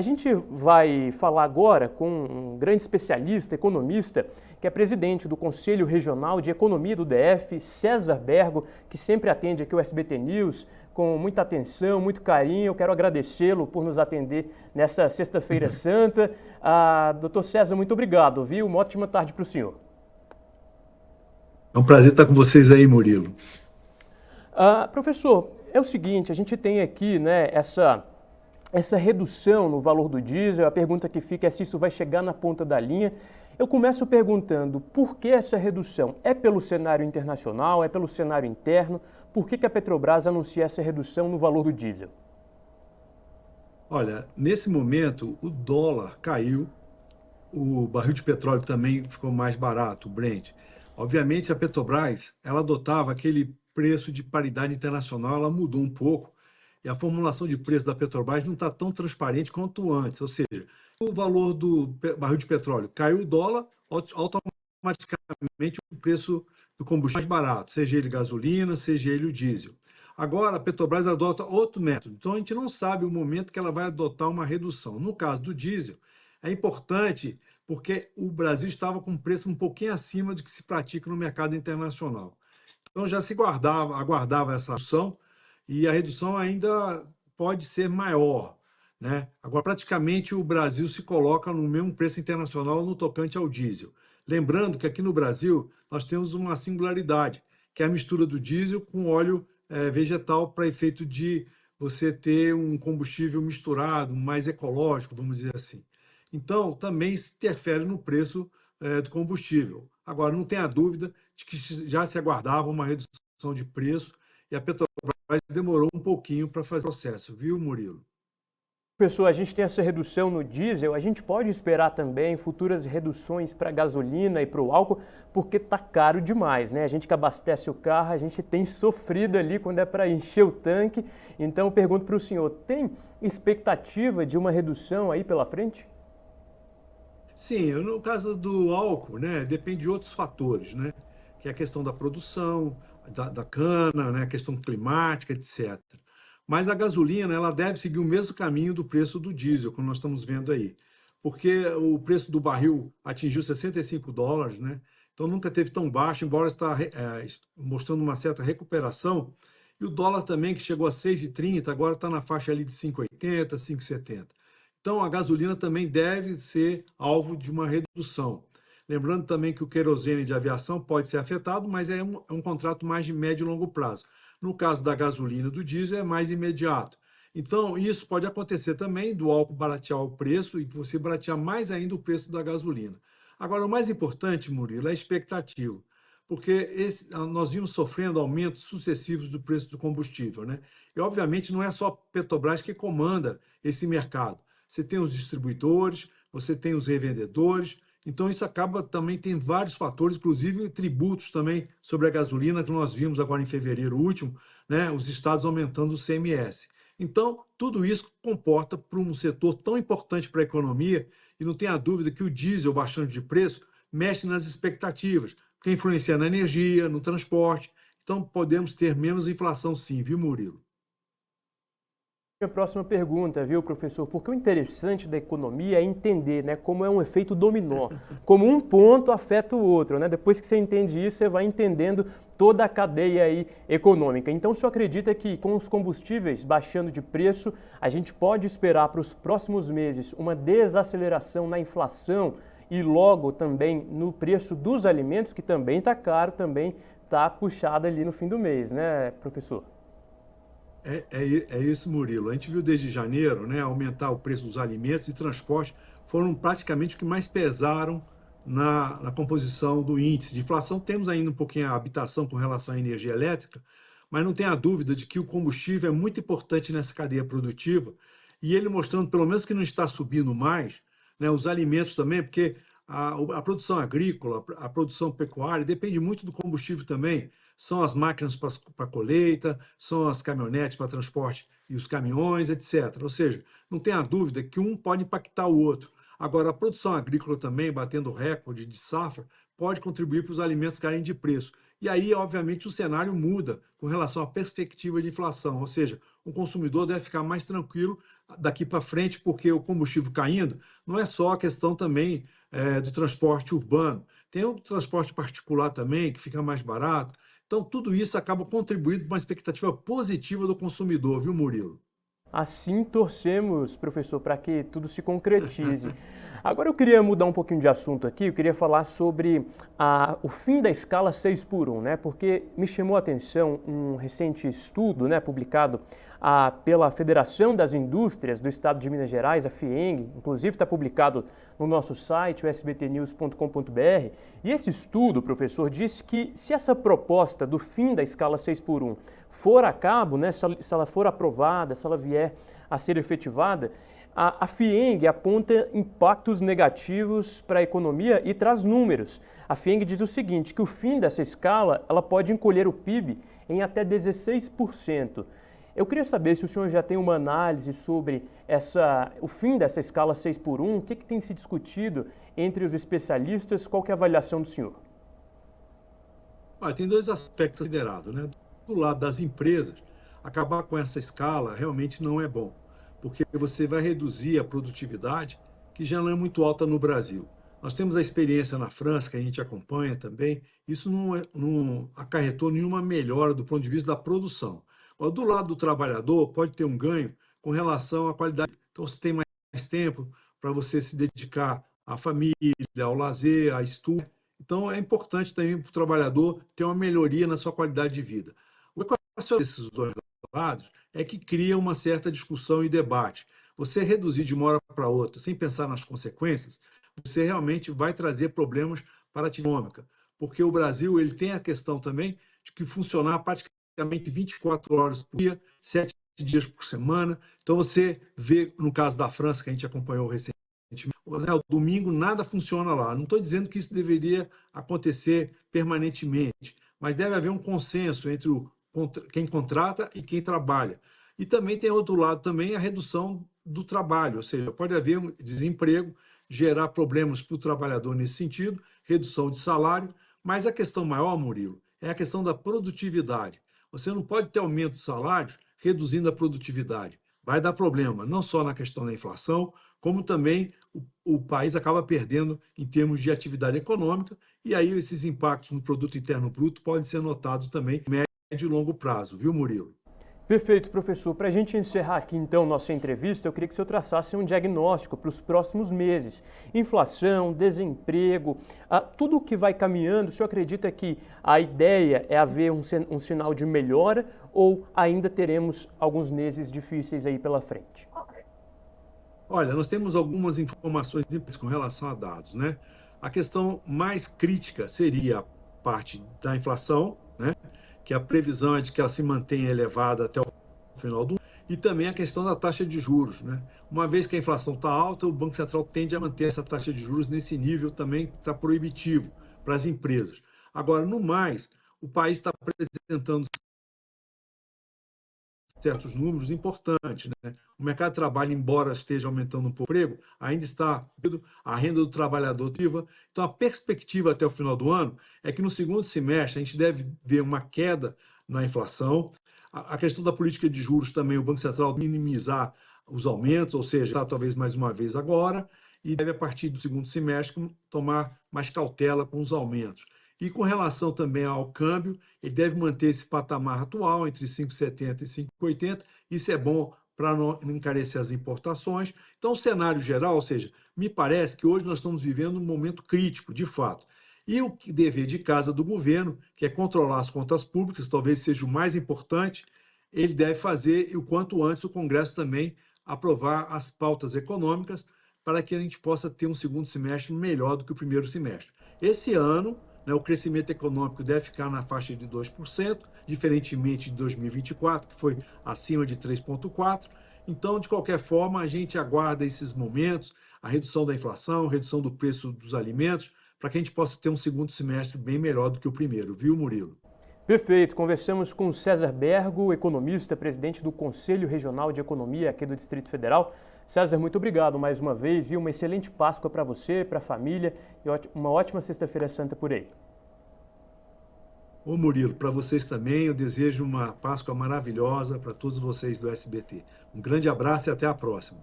A gente vai falar agora com um grande especialista, economista, que é presidente do Conselho Regional de Economia do DF, César Bergo, que sempre atende aqui o SBT News com muita atenção, muito carinho. Eu quero agradecê-lo por nos atender nessa Sexta-feira Santa. Doutor César, muito obrigado, viu? Uma ótima tarde para o senhor. É um prazer estar com vocês aí, Murilo. Professor, é o seguinte, a gente tem aqui, né, essa redução no valor do diesel. A pergunta que fica é se isso vai chegar na ponta da linha. Eu começo perguntando por que essa redução? É pelo cenário internacional? É pelo cenário interno? Por que a Petrobras anuncia essa redução no valor do diesel? Olha, nesse momento o dólar caiu, o barril de petróleo também ficou mais barato, o Brent. Obviamente a Petrobras, ela adotava aquele preço de paridade internacional, ela mudou um pouco e a formulação de preço da Petrobras não está tão transparente quanto antes. Ou seja, o valor do barril de petróleo caiu o dólar, automaticamente o preço do combustível é mais barato, seja ele gasolina, seja ele o diesel. Agora, a Petrobras adota outro método. Então, a gente não sabe o momento que ela vai adotar uma redução. No caso do diesel, é importante porque o Brasil estava com um preço um pouquinho acima do que se pratica no mercado internacional. Então, já se aguardava essa redução e a redução ainda pode ser maior, né? Agora, praticamente, o Brasil se coloca no mesmo preço internacional no tocante ao diesel. Lembrando que aqui no Brasil nós temos uma singularidade, que é a mistura do diesel com óleo vegetal para efeito de você ter um combustível misturado, mais ecológico, vamos dizer assim. Então, também se interfere no preço do combustível. Agora, não tenha dúvida de que já se aguardava uma redução de preço e a Petrobras demorou um pouquinho para fazer o processo, viu, Murilo? Professor, a gente tem essa redução no diesel, a gente pode esperar também futuras reduções para a gasolina e para o álcool, porque está caro demais, né? A gente que abastece o carro, a gente tem sofrido ali quando é para encher o tanque. Então eu pergunto para o senhor, tem expectativa de uma redução aí pela frente? Sim, no caso do álcool, né, depende de outros fatores, né? Que é a questão da produção, da cana, né, a questão climática, etc. Mas a gasolina, ela deve seguir o mesmo caminho do preço do diesel, como nós estamos vendo aí. Porque o preço do barril atingiu US$ 65, né? Então nunca teve tão baixo, embora está mostrando uma certa recuperação. E o dólar também, que chegou a 6,30, agora está na faixa ali de 5,80, 5,70. Então, a gasolina também deve ser alvo de uma redução. Lembrando também que o querosene de aviação pode ser afetado, mas é um contrato mais de médio e longo prazo. No caso da gasolina e do diesel, é mais imediato. Então, isso pode acontecer também do álcool baratear o preço e você baratear mais ainda o preço da gasolina. Agora, o mais importante, Murilo, é a expectativa, porque nós vimos sofrendo aumentos sucessivos do preço do combustível, né? E, obviamente, não é só a Petrobras que comanda esse mercado. Você tem os distribuidores, você tem os revendedores. Então, isso acaba também, tem vários fatores, inclusive tributos também sobre a gasolina, que nós vimos agora em fevereiro último, né, os estados aumentando o CMS. Então, tudo isso comporta para um setor tão importante para a economia, e não tenha dúvida que o diesel baixando de preço mexe nas expectativas, porque influencia na energia, no transporte. Então, podemos ter menos inflação sim, viu, Murilo? A próxima pergunta, viu, professor? Porque o interessante da economia é entender, né, como é um efeito dominó, como um ponto afeta o outro, né? Depois que você entende isso, você vai entendendo toda a cadeia aí econômica. Então, o senhor acredita que com os combustíveis baixando de preço, a gente pode esperar para os próximos meses uma desaceleração na inflação e logo também no preço dos alimentos, que também está caro, também está puxado ali no fim do mês, né, professor? É isso, Murilo. A gente viu desde janeiro, né, aumentar o preço dos alimentos e transporte foram praticamente o que mais pesaram na composição do índice de inflação. Temos ainda um pouquinho a habitação com relação à energia elétrica, mas não tenha dúvida de que o combustível é muito importante nessa cadeia produtiva e ele mostrando pelo menos que não está subindo mais, né, os alimentos também, porque a produção agrícola, a produção pecuária depende muito do combustível também. São as máquinas para colheita, são as caminhonetes para transporte e os caminhões, etc. Ou seja, não tenha dúvida que um pode impactar o outro. Agora, a produção agrícola também, batendo recorde de safra, pode contribuir para os alimentos caírem de preço. E aí, obviamente, o cenário muda com relação à perspectiva de inflação, ou seja, o consumidor deve ficar mais tranquilo daqui para frente, porque o combustível caindo não é só a questão também do transporte urbano, tem o transporte particular também, que fica mais barato. Então, tudo isso acaba contribuindo para uma expectativa positiva do consumidor, viu, Murilo? Assim torcemos, professor, para que tudo se concretize. Agora eu queria mudar um pouquinho de assunto aqui, eu queria falar sobre o fim da escala 6 por 1, né? Porque me chamou a atenção um recente estudo, né, publicado pela Federação das Indústrias do Estado de Minas Gerais, a FIENG, inclusive está publicado no nosso site, o sbtnews.com.br, e esse estudo, professor, diz que se essa proposta do fim da escala 6 por 1 for a cabo, né, se ela for aprovada, se ela vier a ser efetivada, a FIENG aponta impactos negativos para a economia e traz números. A FIENG diz o seguinte, que o fim dessa escala ela pode encolher o PIB em até 16%. Eu queria saber se o senhor já tem uma análise sobre o fim dessa escala 6 por 1, o que tem se discutido entre os especialistas, qual que é a avaliação do senhor? Tem dois aspectos considerados, né? Do lado das empresas, acabar com essa escala realmente não é bom, porque você vai reduzir a produtividade, que já não é muito alta no Brasil. Nós temos a experiência na França, que a gente acompanha também, isso não acarretou nenhuma melhora do ponto de vista da produção. Do lado do trabalhador, pode ter um ganho com relação à qualidade. Então, você tem mais tempo para você se dedicar à família, ao lazer, a estudo. Então, é importante também para o trabalhador ter uma melhoria na sua qualidade de vida. O equacionamento desses dois lados é que cria uma certa discussão e debate. Você reduzir de uma hora para outra, sem pensar nas consequências, você realmente vai trazer problemas para a atividade econômica. Porque o Brasil ele tem a questão também de que funcionar praticamente 24 horas por dia, 7 dias por semana. Então, você vê, no caso da França, que a gente acompanhou recentemente, o domingo nada funciona lá. Não estou dizendo que isso deveria acontecer permanentemente, mas deve haver um consenso entre quem contrata e quem trabalha. E também tem outro lado também a redução do trabalho, ou seja, pode haver um desemprego, gerar problemas para o trabalhador nesse sentido, redução de salário, mas a questão maior, Murilo, é a questão da produtividade. Você não pode ter aumento de salários reduzindo a produtividade. Vai dar problema, não só na questão da inflação, como também o país acaba perdendo em termos de atividade econômica, e aí esses impactos no produto interno bruto podem ser notados também em médio e longo prazo, viu, Murilo? Perfeito, professor. Para a gente encerrar aqui, então, nossa entrevista, eu queria que o senhor traçasse um diagnóstico para os próximos meses. Inflação, desemprego, tudo o que vai caminhando, o senhor acredita que a ideia é haver um sinal de melhora ou ainda teremos alguns meses difíceis aí pela frente? Olha, nós temos algumas informações com relação a dados, né? A questão mais crítica seria a parte da inflação, né? Que a previsão é de que ela se mantenha elevada até o final do ano, e também a questão da taxa de juros, né? Uma vez que a inflação está alta, o Banco Central tende a manter essa taxa de juros nesse nível também que está proibitivo para as empresas. Agora, no mais, o país está apresentando certos números importantes, né? O mercado de trabalho, embora esteja aumentando um pouco o emprego, ainda está a renda do trabalhador ativa. Então, a perspectiva até o final do ano é que no segundo semestre a gente deve ver uma queda na inflação. A questão da política de juros também, o Banco Central minimizar os aumentos, ou seja, tá, talvez mais uma vez agora, e deve, a partir do segundo semestre, tomar mais cautela com os aumentos. E com relação também ao câmbio, ele deve manter esse patamar atual, entre 5,70 e 5,80. Isso é bom para não encarecer as importações. Então, o cenário geral, ou seja, me parece que hoje nós estamos vivendo um momento crítico, de fato. E o dever de casa do governo, que é controlar as contas públicas, talvez seja o mais importante, ele deve fazer, e o quanto antes, o Congresso também aprovar as pautas econômicas para que a gente possa ter um segundo semestre melhor do que o primeiro semestre. Esse ano, o crescimento econômico deve ficar na faixa de 2%, diferentemente de 2024, que foi acima de 3,4%. Então, de qualquer forma, a gente aguarda esses momentos, a redução da inflação, a redução do preço dos alimentos, para que a gente possa ter um segundo semestre bem melhor do que o primeiro, viu, Murilo? Perfeito. Conversamos com César Bergo, economista, presidente do Conselho Regional de Economia aqui do Distrito Federal. César, muito obrigado mais uma vez, viu? Uma excelente Páscoa para você, para a família e uma ótima Sexta-feira Santa por aí. Ô Murilo, para vocês também, eu desejo uma Páscoa maravilhosa para todos vocês do SBT. Um grande abraço e até a próxima.